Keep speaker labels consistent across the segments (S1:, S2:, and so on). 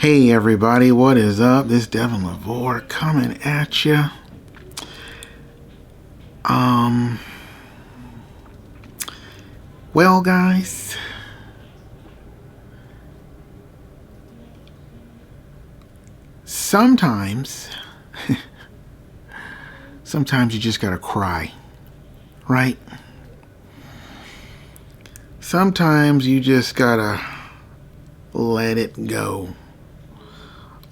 S1: Hey everybody, what is up? This is Devin LaVore coming at you. Well guys, sometimes you just gotta cry, right? Sometimes you just gotta let it go.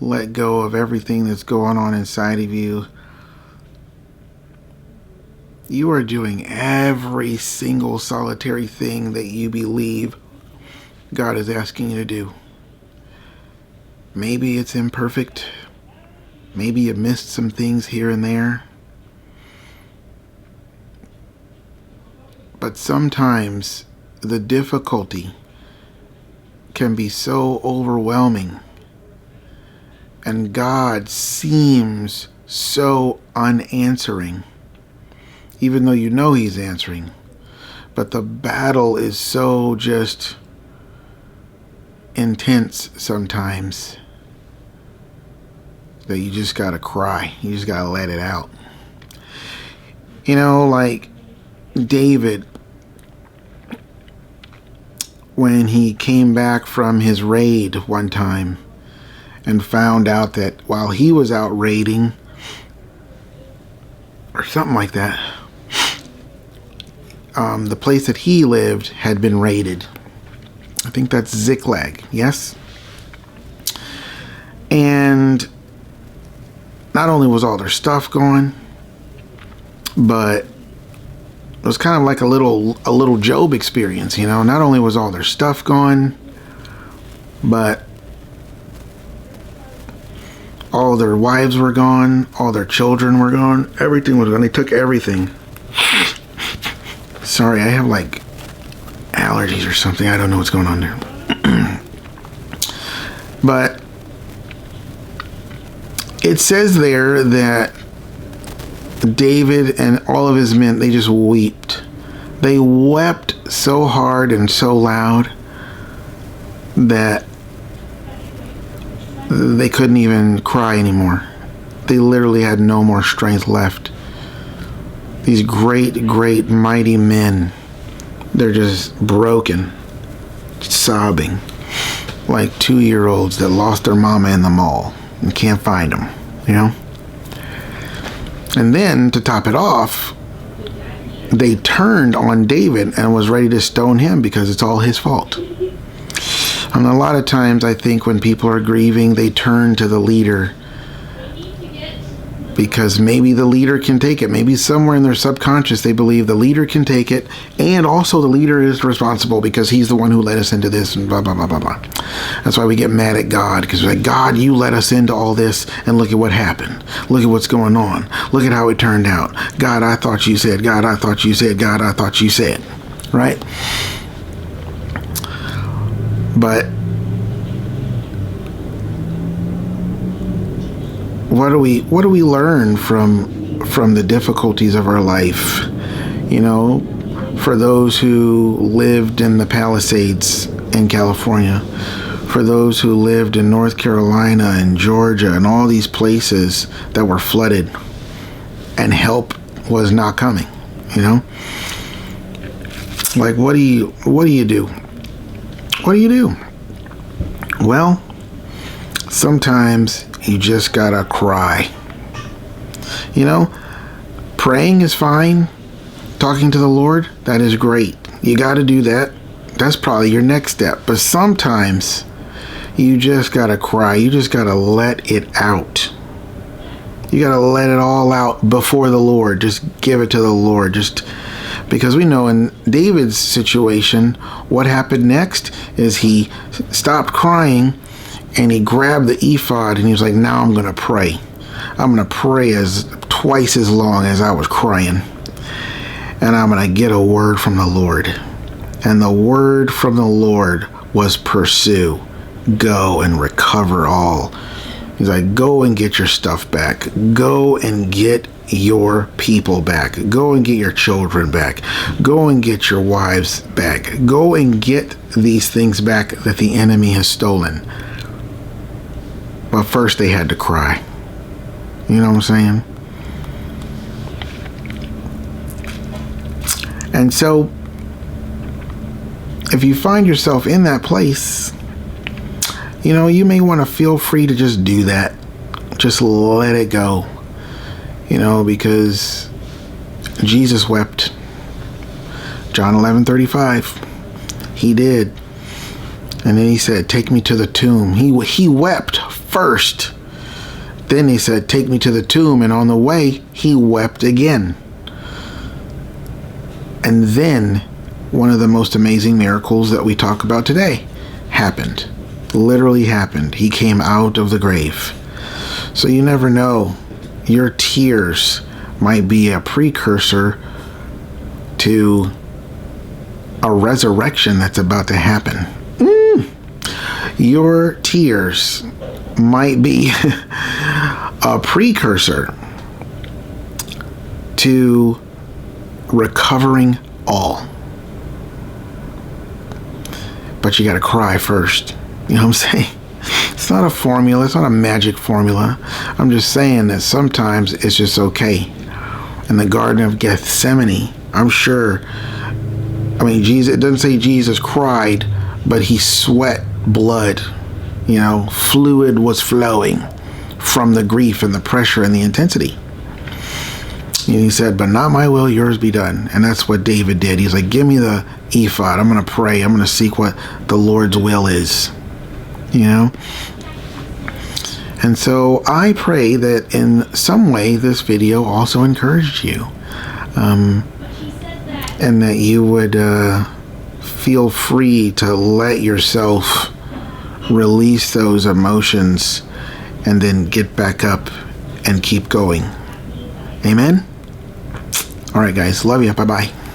S1: Let go of everything that's going on inside of you. You are doing every single solitary thing that you believe God is asking you to do. Maybe it's imperfect. Maybe you missed some things here and there. But sometimes the difficulty can be so overwhelming. And God seems so unanswering, even though you know He's answering. But the battle is so just intense sometimes that you just gotta cry. You just gotta let it out. You know, like David, when he came back from his raid one time, and found out that while he was out raiding, or something like that, the place that he lived had been raided. I think that's Ziklag, yes? And not only was all their stuff gone, but it was kind of like a little Job experience, you know? Not only was all their stuff gone, but all their wives were gone, all their children were gone, everything was gone. They took everything. Sorry, I have like allergies or something. I don't know what's going on there. But it says there that David and all of his men, they just wept. They wept so hard and so loud that they couldn't even cry anymore. They literally had no more strength left. These great, mighty men, they're just broken, sobbing, like 2-year-olds that lost their mama in the mall and can't find them, you know? And then, to top it off, they turned on David and was ready to stone him because it's all his fault. And a lot of times I think when people are grieving, they turn to the leader because maybe the leader can take it. Maybe somewhere in their subconscious they believe the leader can take it, and also the leader is responsible because he's the one who led us into this and blah, blah, blah, blah, blah. That's why we get mad at God, because we're like, God, you led us into all this, and look at what happened. Look at what's going on. Look at how it turned out. God, I thought you said. God, I thought you said. God, I thought you said. Right? But what do we learn from the difficulties of our life? You know, for those who lived in the Palisades in California, for those who lived in North Carolina and Georgia and all these places that were flooded and help was not coming, you know? Like, what do you do? What do you do? Well, sometimes you just gotta cry. You know, praying is fine. Talking to the Lord, that is great. You gotta do that. That's probably your next step. But sometimes you just gotta cry. You just gotta let it out. You gotta let it all out before the Lord. Just give it to the Lord. Just because we know in David's situation, what happened next is he stopped crying and he grabbed the ephod and he was like, now I'm going to pray. I'm going to pray as twice as long as I was crying. And I'm going to get a word from the Lord. And the word from the Lord was pursue. Go and recover all. He's like, go and get your stuff back. Go and get your people back. Go and get your children back. Go and get your wives back. Go and get these things back that the enemy has stolen. But first they had to cry. You know what I'm saying? And so, if you find yourself in that place, you may want to feel free to just do that. Just let it go. Because Jesus wept. John 11:35. He did. And then he said, take me to the tomb. He wept first. Then he said, take me to the tomb. And on the way, he wept again. And then one of the most amazing miracles that we talk about today happened. Literally happened. He came out of the grave. So you never know. Your tears might be a precursor to a resurrection that's about to happen. Your tears might be a precursor to recovering all. But you got to cry first. You know what I'm saying? It's not a formula. It's not a magic formula. I'm just saying that sometimes it's just okay. In the Garden of Gethsemane, I'm sure, Jesus, it doesn't say Jesus cried, but he sweat blood. Fluid was flowing from the grief and the pressure and the intensity. And he said, but not my will, yours be done. And that's what David did. He's like, give me the ephod. I'm going to pray. I'm going to seek what the Lord's will is. And so I pray that in some way this video also encouraged you. And that you would feel free to let yourself release those emotions and then get back up and keep going. Amen? All right, guys. Love you. Bye-bye.